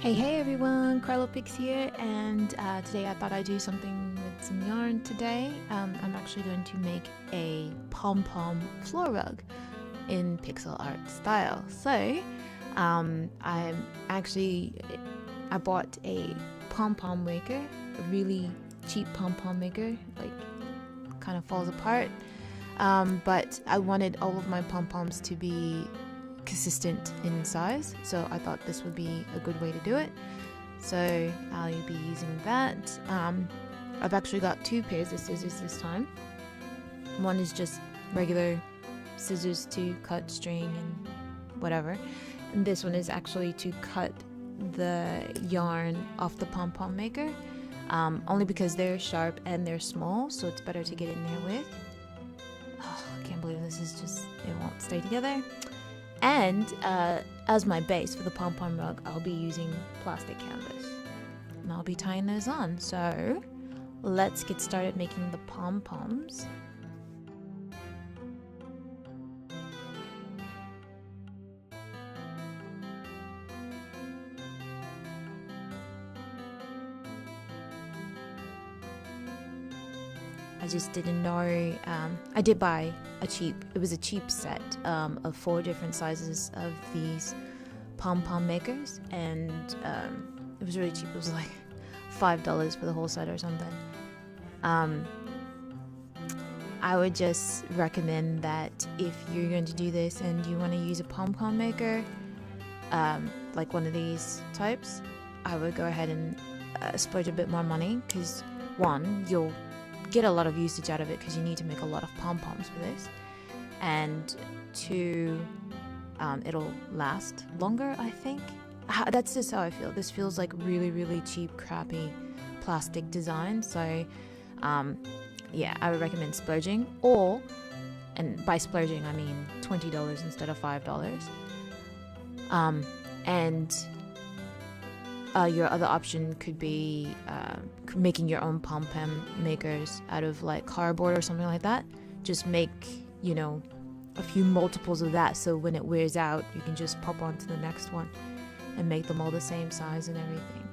Hey everyone, Cralopix here, and today I thought I'd do something with some yarn today. I'm actually going to make a pom-pom floor rug in pixel art style. So I bought a pom-pom maker, a really cheap pom-pom maker, like kind of falls apart. But I wanted all of my pom-poms to be consistent in size, so I thought this would be a good way to do it. So I'll be using that. I've actually got two pairs of scissors this time. One is just regular scissors to cut string and whatever, and this one is actually to cut the yarn off the pom-pom maker, only because they're sharp and they're small, so it's better to get in there with. Oh, I can't believe this is just, it won't stay together. And as my base for the pom-pom rug, I'll be using plastic canvas. And I'll be tying those on. So let's get started making the pom-poms. I just didn't know, I did buy it was a cheap set of 4 different sizes of these pom-pom makers, and it was really cheap. It was like $5 for the whole set or something. I would just recommend that if you're going to do this and you want to use a pom-pom maker, like one of these types, I would go ahead and splurge a bit more money, because one, you'll get a lot of usage out of it because you need to make a lot of pom-poms for this, and 2, it'll last longer, I think. That's just how I feel. This feels like really cheap, crappy plastic design, so yeah, I would recommend splurging, and by splurging I mean $20 instead of $5. And your other option could be making your own pom-pom makers out of like cardboard or something like that. Just make, you know, a few multiples of that, so when it wears out you can just pop on to the next one and make them all the same size and everything.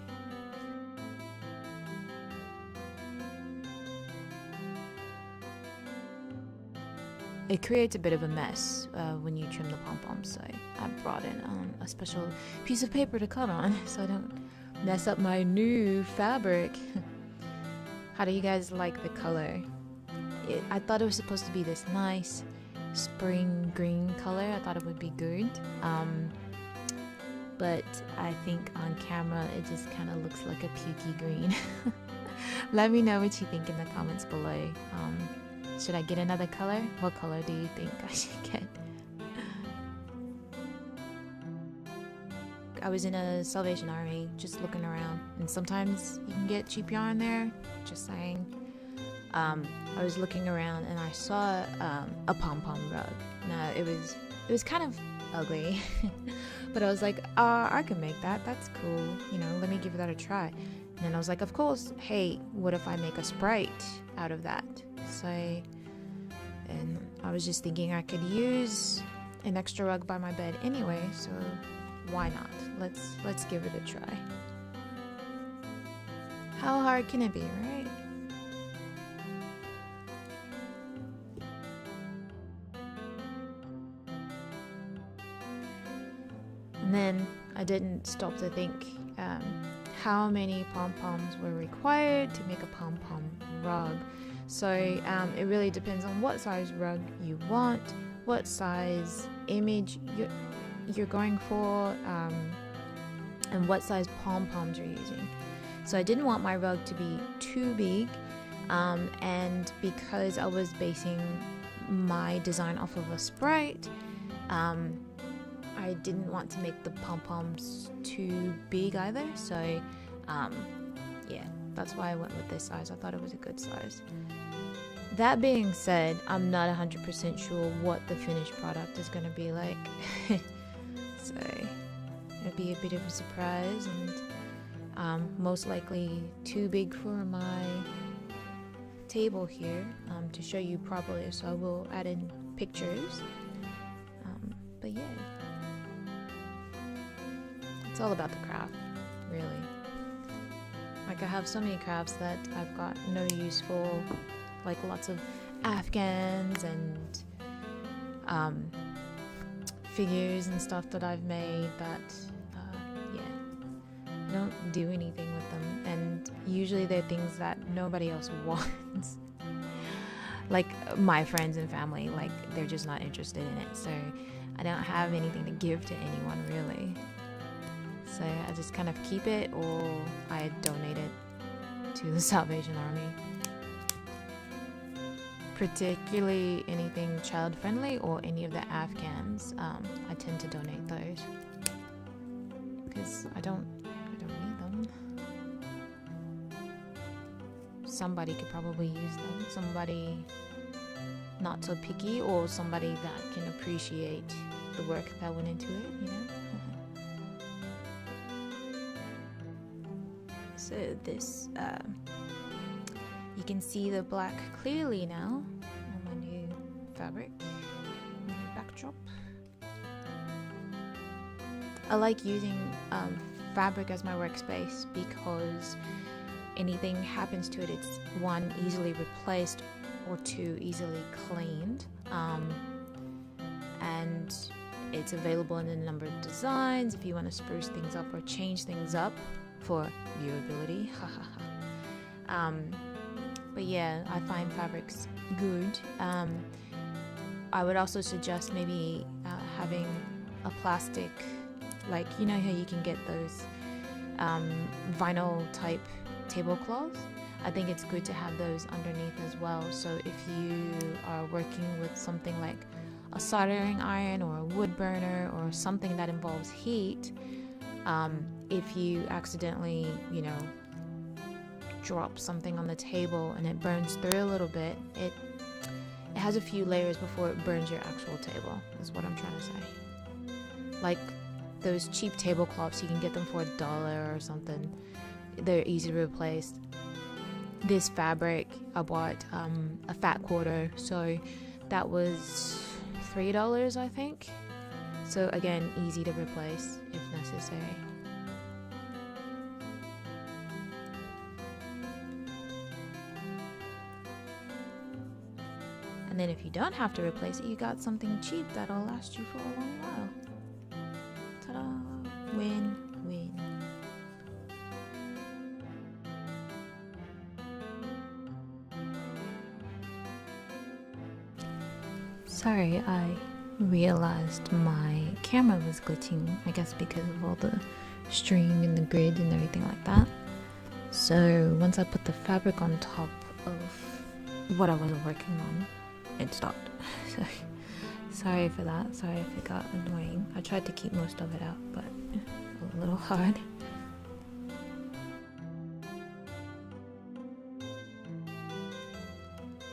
It creates a bit of a mess when you trim the pom-poms, so I brought in a special piece of paper to cut on so I don't mess up my new fabric. How do you guys like the color? I thought it was supposed to be this nice spring green color. I thought it would be good, but I think on camera it just kind of looks like a pukey green. Let me know what you think in the comments below. Should I get another color? What color do you think I should get? I was in a Salvation Army just looking around, and sometimes you can get cheap yarn there, just saying. I was looking around and I saw a pom-pom rug. Now it was kind of ugly, but I was like, I can make that, that's cool, you know, let me give that a try. And then I was like, of course, hey, what if I make a Sprite out of that? So, and I was just thinking I could use an extra rug by my bed anyway, so why not? Let's give it a try. How hard can it be, right? And then I didn't stop to think how many pom-poms were required to make a pom-pom rug. So it really depends on what size rug you want, what size image you're going for, and what size pom-poms you're using. So I didn't want my rug to be too big, and because I was basing my design off of a Sprite, I didn't want to make the pom-poms too big either, so yeah, that's why I went with this size. I thought it was a good size. That being said, I'm not 100% sure what the finished product is going to be like. So it'll be a bit of a surprise, and most likely too big for my table here to show you properly, so I will add in pictures. But yeah, it's all about the craft. really. Like I have so many crafts that I've got no use for, like lots of Afghans and figures and stuff that I've made that I don't do anything with them, and usually they're things that nobody else wants. Like my friends and family, like they're just not interested in it, so I don't have anything to give to anyone really. So I just kind of keep it, or I donate it to the Salvation Army. Particularly anything child friendly or any of the Afghans, I tend to donate those because I don't need them. Somebody could probably use them. Somebody not so picky, or somebody that can appreciate the work that went into it, you know. So this, you can see the black clearly now on my new fabric, my new backdrop. I like using fabric as my workspace because anything happens to it, it's one, easily replaced, or two, easily cleaned, and it's available in a number of designs if you want to spruce things up or change things up for viewability. But yeah, I find fabrics good. I would also suggest maybe having a plastic, like you know how you can get those vinyl type tablecloths. I think it's good to have those underneath as well. So if you are working with something like a soldering iron or a wood burner or something that involves heat, if you accidentally, you know, drop something on the table and it burns through a little bit, it has a few layers before it burns your actual table, is what I'm trying to say. Like those cheap tablecloths, you can get them for $1 or something. They're easy to replace. This fabric, I bought a fat quarter, so that was $3, I think. So again, easy to replace if necessary. And then if you don't have to replace it, you got something cheap that'll last you for a long while. Ta-da! Win-win. Sorry, I realized my camera was glitching, I guess because of all the string and the grid and everything like that. So once I put the fabric on top of what I was working on, it stopped. So sorry for that. Sorry if it got annoying. I tried to keep most of it out, but a little hard.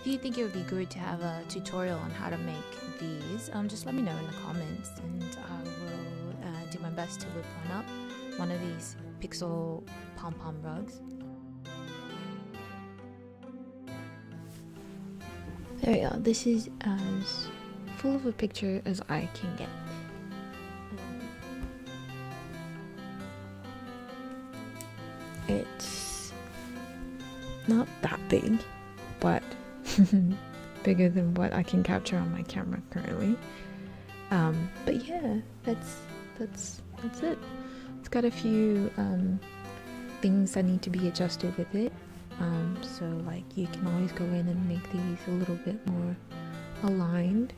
If you think it would be good to have a tutorial on how to make these, just let me know in the comments, and I will do my best to whip one up. One of these pixel pom-pom rugs. There we go. This is as full of a picture as I can get. It's not that big, but bigger than what I can capture on my camera currently. But yeah, that's it. It's got a few things that need to be adjusted with it. So like you can always go in and make these a little bit more aligned.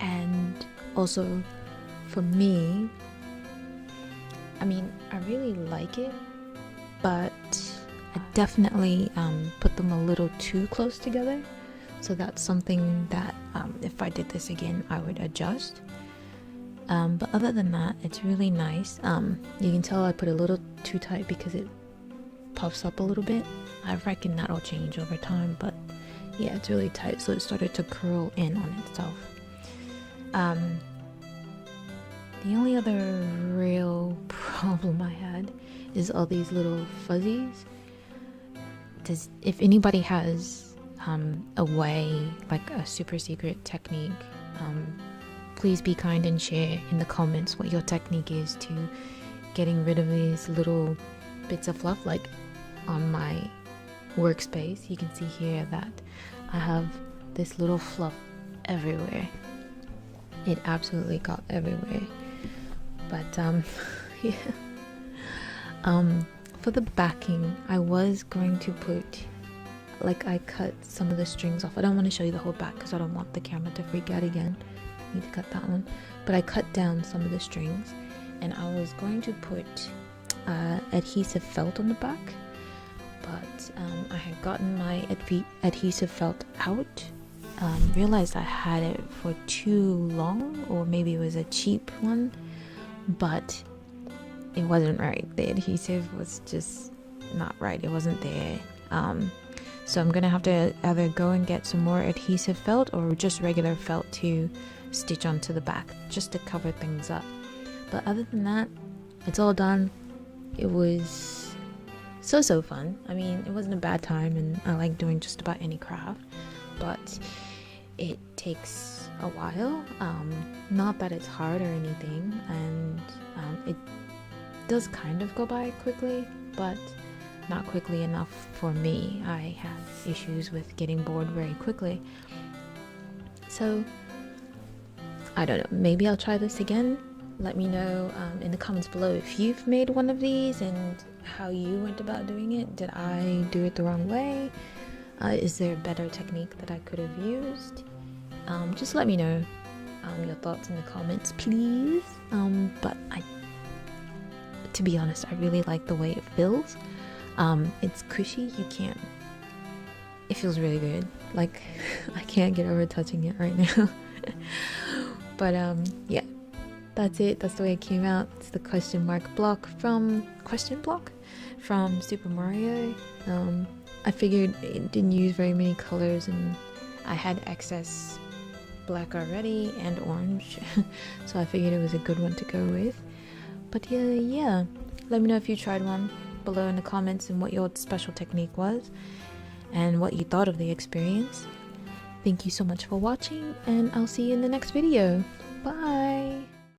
And also for me, I mean, I really like it, but I definitely put them a little too close together. So that's something that if I did this again, I would adjust. But other than that, it's really nice. You can tell I put a little too tight because it puffs up a little bit. I reckon that'll change over time, but yeah, it's really tight, so it started to curl in on itself. The only other real problem I had is all these little fuzzies. If anybody has a way, like a super secret technique, please be kind and share in the comments what your technique is to getting rid of these little bits of fluff. Like on my workspace, you can see here that I have this little fluff everywhere. It absolutely got everywhere. But yeah. For the backing, I was going to put, like, I cut some of the strings off. I don't want to show you the whole back because I don't want the camera to freak out again. I need to cut that one. But I cut down some of the strings, and I was going to put adhesive felt on the back, but I had gotten my adhesive felt out. Realized I had it for too long, or maybe it was a cheap one, but it wasn't right. The adhesive was just not right. It wasn't there. So I'm gonna have to either go and get some more adhesive felt or just regular felt to stitch onto the back, just to cover things up. But other than that, it's all done. It was so fun. I mean, it wasn't a bad time, and I like doing just about any craft, but it takes a while. Not that it's hard or anything, and it does kind of go by quickly, but not quickly enough for me. I have issues with getting bored very quickly. So I don't know, maybe I'll try this again. Let me know in the comments below if you've made one of these and how you went about doing it. Did I do it the wrong way? Is there a better technique that I could have used? Just let me know your thoughts in the comments, please. But to be honest, I really like the way it feels. It's cushy. It feels really good. Like, I can't get over touching it right now. But yeah, that's it. That's the way it came out. It's the question block from Super Mario. I figured it didn't use very many colors, and I had excess black already and orange, so I figured it was a good one to go with. But yeah, let me know if you tried one below in the comments and what your special technique was and what you thought of the experience. Thank you so much for watching, and I'll see you in the next video. Bye!